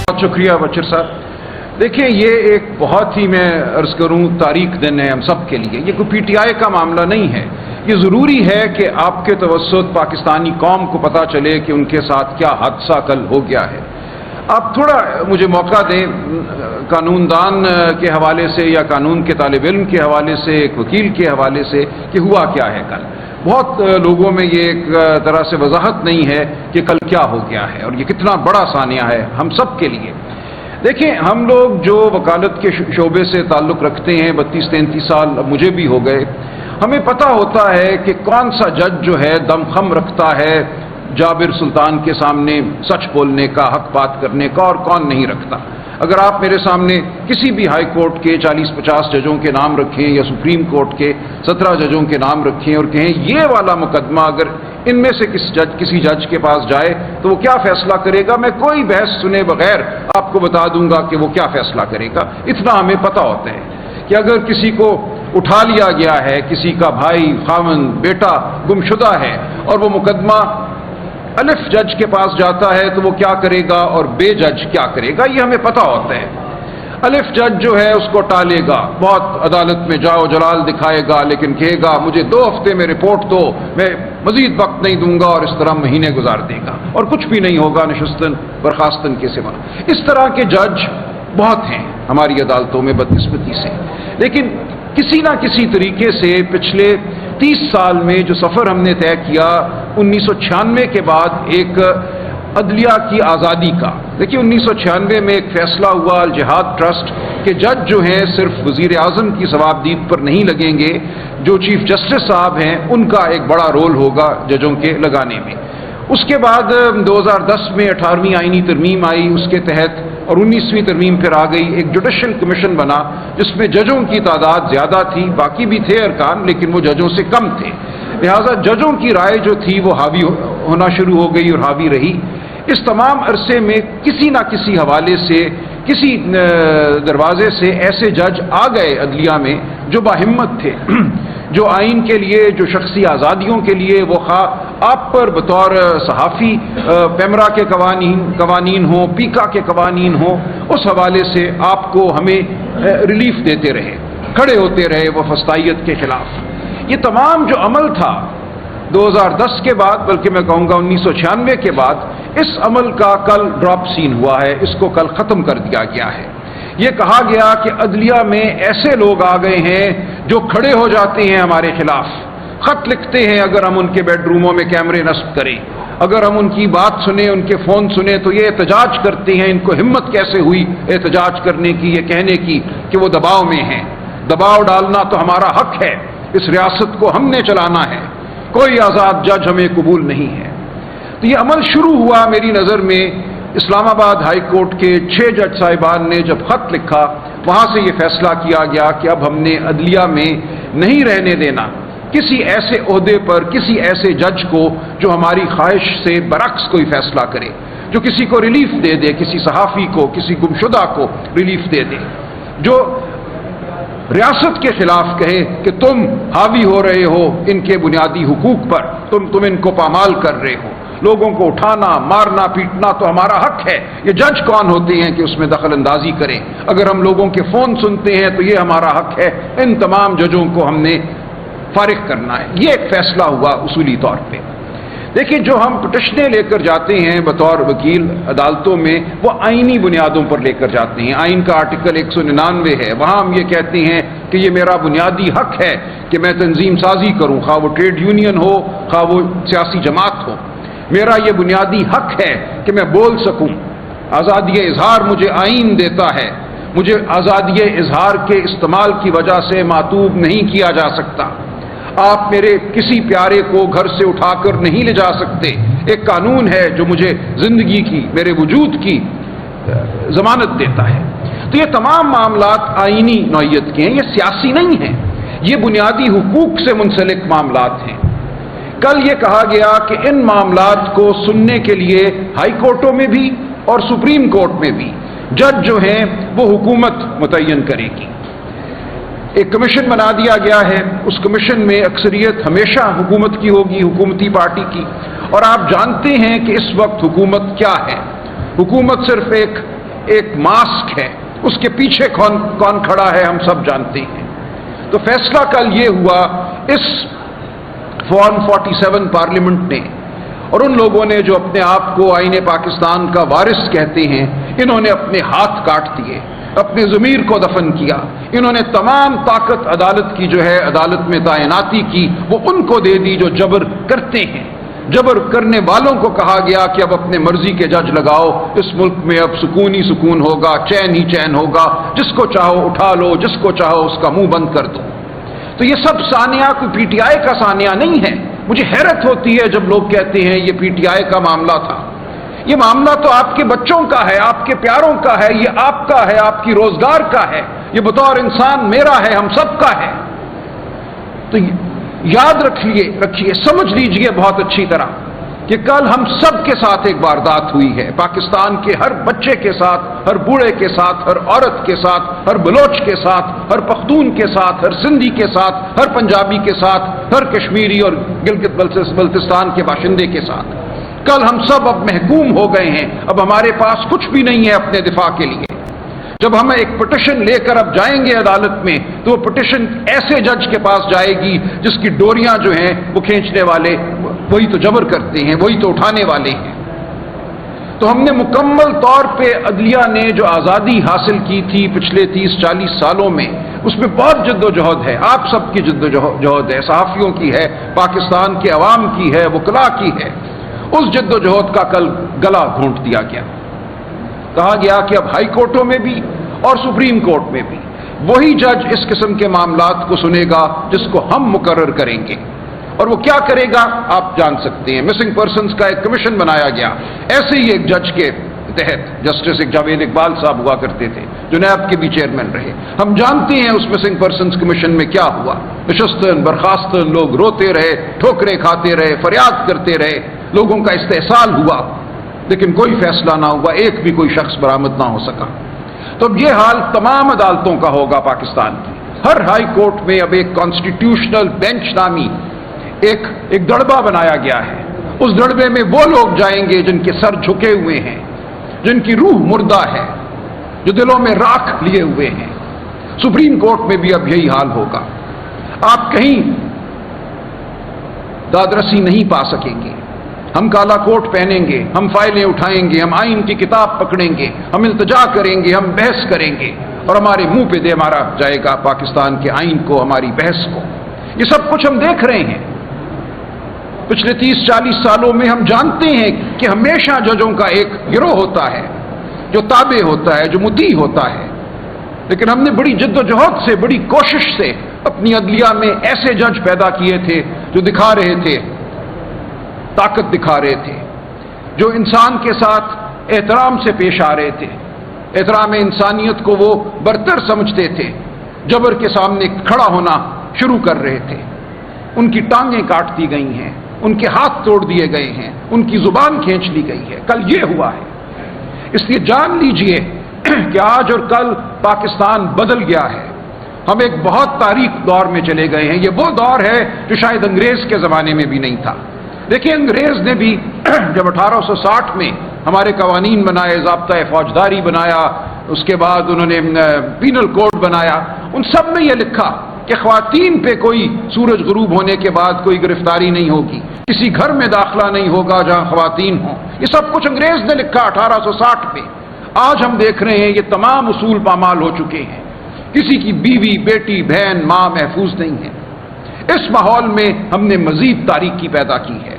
بہت شکریہ بشیر صاحب. دیکھیں یہ ایک بہت ہی میں عرض کروں تاریخ دن ہے ہم سب کے لیے. یہ کوئی پی ٹی آئی کا معاملہ نہیں ہے. یہ ضروری ہے کہ آپ کے توسط پاکستانی قوم کو پتہ چلے کہ ان کے ساتھ کیا حادثہ کل ہو گیا ہے. آپ تھوڑا مجھے موقع دیں قانون دان کے حوالے سے یا قانون کے طالب علم کے حوالے سے, ایک وکیل کے حوالے سے کہ ہوا کیا ہے کل. بہت لوگوں میں یہ ایک طرح سے وضاحت نہیں ہے کہ کل کیا ہو گیا ہے اور یہ کتنا بڑا سانحہ ہے ہم سب کے لیے. دیکھیں ہم لوگ جو وکالت کے شعبے سے تعلق رکھتے ہیں 32-33 سال مجھے بھی ہو گئے, ہمیں پتہ ہوتا ہے کہ کون سا جج جو ہے دم خم رکھتا ہے جابر سلطان کے سامنے سچ بولنے کا, حق بات کرنے کا, اور کون نہیں رکھتا. اگر آپ میرے سامنے کسی بھی ہائی کورٹ کے 40-50 ججوں کے نام رکھیں یا سپریم کورٹ کے 17 ججوں کے نام رکھیں اور کہیں یہ والا مقدمہ اگر ان میں سے کسی جج کے پاس جائے تو وہ کیا فیصلہ کرے گا, میں کوئی بحث سنے بغیر آپ کو بتا دوں گا کہ وہ کیا فیصلہ کرے گا. اتنا ہمیں پتہ ہوتا ہے کہ اگر کسی کو اٹھا لیا گیا ہے, کسی کا بھائی, خاوند, بیٹا گمشدہ ہے اور وہ مقدمہ الف جج کے پاس جاتا ہے تو وہ کیا کرے گا اور بے جج کیا کرے گا, یہ ہمیں پتہ ہوتا ہے. الف جج جو ہے اس کو ٹالے گا, بہت عدالت میں جاؤ جلال دکھائے گا, لیکن کہے گا مجھے 2 ہفتے میں رپورٹ دو, میں مزید وقت نہیں دوں گا, اور اس طرح مہینے گزار دے گا اور کچھ بھی نہیں ہوگا نشستن برخاستن کے سوا. اس طرح کے جج بہت ہیں ہماری عدالتوں میں بدقسمتی سے. لیکن کسی نہ کسی طریقے سے پچھلے 30 سال میں جو سفر ہم نے طے کیا 1996 کے بعد ایک عدلیہ کی آزادی کا. دیکھیے 1996 میں ایک فیصلہ ہوا الجہاد ٹرسٹ کہ جج جو ہیں صرف وزیر اعظم کی ثوابدید پر نہیں لگیں گے, جو چیف جسٹس صاحب ہیں ان کا ایک بڑا رول ہوگا ججوں کے لگانے میں. اس کے بعد 2010 میں 18ویں آئینی ترمیم آئی, اس کے تحت, اور 19ویں ترمیم پھر آ گئی, ایک جوڈیشل کمیشن بنا جس میں ججوں کی تعداد زیادہ تھی, باقی بھی تھے ارکان لیکن وہ ججوں سے کم تھے. لہذا ججوں کی رائے جو تھی وہ حاوی ہونا شروع ہو گئی اور حاوی رہی. اس تمام عرصے میں کسی نہ کسی حوالے سے, کسی دروازے سے ایسے جج آ گئے عدلیہ میں جو باہمت تھے, جو آئین کے لیے, جو شخصی آزادیوں کے لیے, وہ آپ پر بطور صحافی پیمرا کے قوانین ہوں, پیکا کے قوانین ہوں, اس حوالے سے آپ کو ہمیں ریلیف دیتے رہے, کھڑے ہوتے رہے وہ فسطائیت کے خلاف. یہ تمام جو عمل تھا 2010 کے بعد, بلکہ میں کہوں گا 1996 کے بعد, اس عمل کا کل ڈراپ سین ہوا ہے, اس کو کل ختم کر دیا گیا ہے. یہ کہا گیا کہ عدلیہ میں ایسے لوگ آ گئے ہیں جو کھڑے ہو جاتے ہیں ہمارے خلاف, خط لکھتے ہیں اگر ہم ان کے بیڈ روموں میں کیمرے نصب کریں, اگر ہم ان کی بات سنیں, ان کے فون سنیں تو یہ احتجاج کرتے ہیں. ان کو ہمت کیسے ہوئی احتجاج کرنے کی, یہ کہنے کی کہ وہ دباؤ میں ہیں. دباؤ ڈالنا تو ہمارا حق ہے, اس ریاست کو ہم نے چلانا ہے, کوئی آزاد جج ہمیں قبول نہیں ہے. تو یہ عمل شروع ہوا میری نظر میں اسلام آباد ہائی کورٹ کے 6 جج صاحبان نے جب خط لکھا, وہاں سے یہ فیصلہ کیا گیا کہ اب ہم نے عدلیہ میں نہیں رہنے دینا کسی ایسے عہدے پر کسی ایسے جج کو جو ہماری خواہش سے برعکس کوئی فیصلہ کرے, جو کسی کو ریلیف دے دے, کسی صحافی کو, کسی گمشدہ کو ریلیف دے دے, جو ریاست کے خلاف کہے کہ تم حاوی ہو رہے ہو ان کے بنیادی حقوق پر, تم ان کو پامال کر رہے ہو, لوگوں کو اٹھانا, مارنا, پیٹنا تو ہمارا حق ہے. یہ جج کون ہوتے ہیں کہ اس میں دخل اندازی کریں؟ اگر ہم لوگوں کے فون سنتے ہیں تو یہ ہمارا حق ہے. ان تمام ججوں کو ہم نے فارغ کرنا ہے. یہ ایک فیصلہ ہوا اصولی طور پہ. دیکھیں جو ہم پٹیشنیں لے کر جاتے ہیں بطور وکیل عدالتوں میں, وہ آئینی بنیادوں پر لے کر جاتے ہیں. آئین کا آرٹیکل 199 ہے, وہاں ہم یہ کہتے ہیں کہ یہ میرا بنیادی حق ہے کہ میں تنظیم سازی کروں, خواہ وہ ٹریڈ یونین ہو, خواہ وہ سیاسی جماعت ہو. میرا یہ بنیادی حق ہے کہ میں بول سکوں. آزادی اظہار مجھے آئین دیتا ہے, مجھے آزادی اظہار کے استعمال کی وجہ سے معطوب نہیں کیا جا سکتا. آپ میرے کسی پیارے کو گھر سے اٹھا کر نہیں لے جا سکتے. ایک قانون ہے جو مجھے زندگی کی, میرے وجود کی ضمانت دیتا ہے. تو یہ تمام معاملات آئینی نوعیت کے ہیں, یہ سیاسی نہیں ہیں, یہ بنیادی حقوق سے منسلک معاملات ہیں. کل یہ کہا گیا کہ ان معاملات کو سننے کے لیے ہائی کورٹوں میں بھی اور سپریم کورٹ میں بھی جج جو ہیں وہ حکومت متعین کرے گی. ایک کمیشن بنا دیا گیا ہے, اس کمیشن میں اکثریت ہمیشہ حکومت کی ہوگی, حکومتی پارٹی کی. اور آپ جانتے ہیں کہ اس وقت حکومت کیا ہے. حکومت صرف ایک ایک ماسک ہے، اس کے پیچھے کون کھڑا ہے ہم سب جانتے ہیں۔ تو فیصلہ کل یہ ہوا اس فارم 47 پارلیمنٹ نے اور ان لوگوں نے جو اپنے آپ کو آئین پاکستان کا وارث کہتے ہیں، انہوں نے اپنے ہاتھ کاٹ دیے، اپنے ضمیر کو دفن کیا۔ انہوں نے تمام طاقت عدالت کی جو ہے عدالت میں تعیناتی کی، وہ ان کو دے دی جو جبر کرتے ہیں۔ جبر کرنے والوں کو کہا گیا کہ اب اپنے مرضی کے جج لگاؤ، اس ملک میں اب سکون ہی سکون ہوگا، چین ہی چین ہوگا، جس کو چاہو اٹھا لو، جس کو چاہو اس کا منہ بند کر دو۔ تو یہ سب سانیہ کوئی پی ٹی آئی کا سانیہ نہیں ہے۔ مجھے حیرت ہوتی ہے جب لوگ کہتے ہیں یہ پی ٹی آئی کا معاملہ تھا۔ یہ معاملہ تو آپ کے بچوں کا ہے، آپ کے پیاروں کا ہے، یہ آپ کا ہے، آپ کی روزگار کا ہے، یہ بطور انسان میرا ہے، ہم سب کا ہے۔ تو یاد رکھیے، سمجھ لیجئے بہت اچھی طرح کہ کل ہم سب کے ساتھ ایک واردات ہوئی ہے، پاکستان کے ہر بچے کے ساتھ، ہر بوڑھے کے ساتھ، ہر عورت کے ساتھ، ہر بلوچ کے ساتھ، ہر پختون کے ساتھ، ہر سندھی کے ساتھ، ہر پنجابی کے ساتھ، ہر کشمیری اور گلگت بلتستان کے باشندے کے ساتھ۔ کل ہم سب اب محکوم ہو گئے ہیں، اب ہمارے پاس کچھ بھی نہیں ہے اپنے دفاع کے لیے۔ جب ہم ایک پٹیشن لے کر اب جائیں گے عدالت میں تو وہ پٹیشن ایسے جج کے پاس جائے گی جس کی ڈوریاں جو ہیں وہ کھینچنے والے وہی تو جبر کرتے ہیں، وہی تو اٹھانے والے ہیں۔ تو ہم نے مکمل طور پہ عدلیہ نے جو آزادی حاصل کی تھی پچھلے 30-40 سالوں میں، اس میں بہت جد و جہد ہے، آپ سب کی جد و جہد ہے، صحافیوں کی ہے، پاکستان کے عوام کی ہے، وکلاء کی ہے۔ اس جد و جہد کا کل گلا گھونٹ دیا گیا۔ کہا گیا کہ اب ہائی کورٹوں میں بھی اور سپریم کورٹ میں بھی وہی جج اس قسم کے معاملات کو سنے گا جس کو ہم مقرر کریں گے۔ اور وہ کیا کرے گا آپ جان سکتے ہیں۔ مسنگ پرسنز کا ایک کمیشن بنایا گیا، ایسے ہی ایک جج کے تحت، جسٹس جاوید اقبال صاحب ہوا کرتے تھے جو نیب کے بھی چیئرمین رہے۔ ہم جانتے ہیں اس مسنگ پرسنز کمیشن میں کیا ہوا، نشستن برخاستن لوگ روتے رہے، ٹھوکریں کھاتے رہے، فریاد کرتے رہے، لوگوں کا استحصال ہوا، لیکن کوئی فیصلہ نہ ہوا، ایک بھی کوئی شخص برآمد نہ ہو سکا۔ تو اب یہ حال تمام عدالتوں کا ہوگا پاکستان کی۔ ہر ہائی کورٹ میں اب ایک کانسٹیٹیوشنل بینچ نامی ایک دڑبہ بنایا گیا ہے۔ اس دڑبے میں وہ لوگ جائیں گے جن کے سر جھکے ہوئے ہیں، جن کی روح مردہ ہے، جو دلوں میں راکھ لیے ہوئے ہیں۔ سپریم کورٹ میں بھی اب یہی حال ہوگا۔ آپ کہیں دادرسی نہیں پا سکیں گے۔ ہم کالا کوٹ پہنیں گے، ہم فائلیں اٹھائیں گے، ہم آئین کی کتاب پکڑیں گے، ہم التجا کریں گے، ہم بحث کریں گے، اور ہمارے منہ پہ دے مارا جائے گا پاکستان کے آئین کو، ہماری بحث کو۔ یہ سب کچھ ہم دیکھ رہے ہیں پچھلے 30-40 سالوں میں۔ ہم جانتے ہیں کہ ہمیشہ ججوں کا ایک گروہ ہوتا ہے جو تابع ہوتا ہے، جو مطیع ہوتا ہے، لیکن ہم نے بڑی جد و جہد سے، بڑی کوشش سے اپنی عدلیہ میں ایسے جج پیدا کیے تھے جو دکھا رہے تھے، طاقت دکھا رہے تھے، جو انسان کے ساتھ احترام سے پیش آ رہے تھے، احترام انسانیت کو وہ برتر سمجھتے تھے، جبر کے سامنے کھڑا ہونا شروع کر رہے تھے۔ ان کی ٹانگیں کاٹ دی گئی ہیں، ان کے ہاتھ توڑ دیے گئے ہیں، ان کی زبان کھینچ لی گئی ہے۔ کل یہ ہوا ہے۔ اس لیے جان لیجئے کہ آج اور کل پاکستان بدل گیا ہے۔ ہم ایک بہت تاریک دور میں چلے گئے ہیں۔ یہ وہ دور ہے جو شاید انگریز کے زمانے میں بھی نہیں تھا۔ دیکھیں انگریز نے بھی جب 1860 میں ہمارے قوانین بنائے، ضابطۂ فوجداری بنایا، اس کے بعد انہوں نے پینل کوڈ بنایا، ان سب میں یہ لکھا کہ خواتین پہ کوئی سورج غروب ہونے کے بعد کوئی گرفتاری نہیں ہوگی، کسی گھر میں داخلہ نہیں ہوگا جہاں خواتین ہوں۔ یہ سب کچھ انگریز نے لکھا 1860 میں۔ آج ہم دیکھ رہے ہیں یہ تمام اصول پامال ہو چکے ہیں، کسی کی بیوی، بیٹی، بہن، ماں محفوظ نہیں ہے۔ اس ماحول میں ہم نے مزید تاریکی پیدا کی ہے۔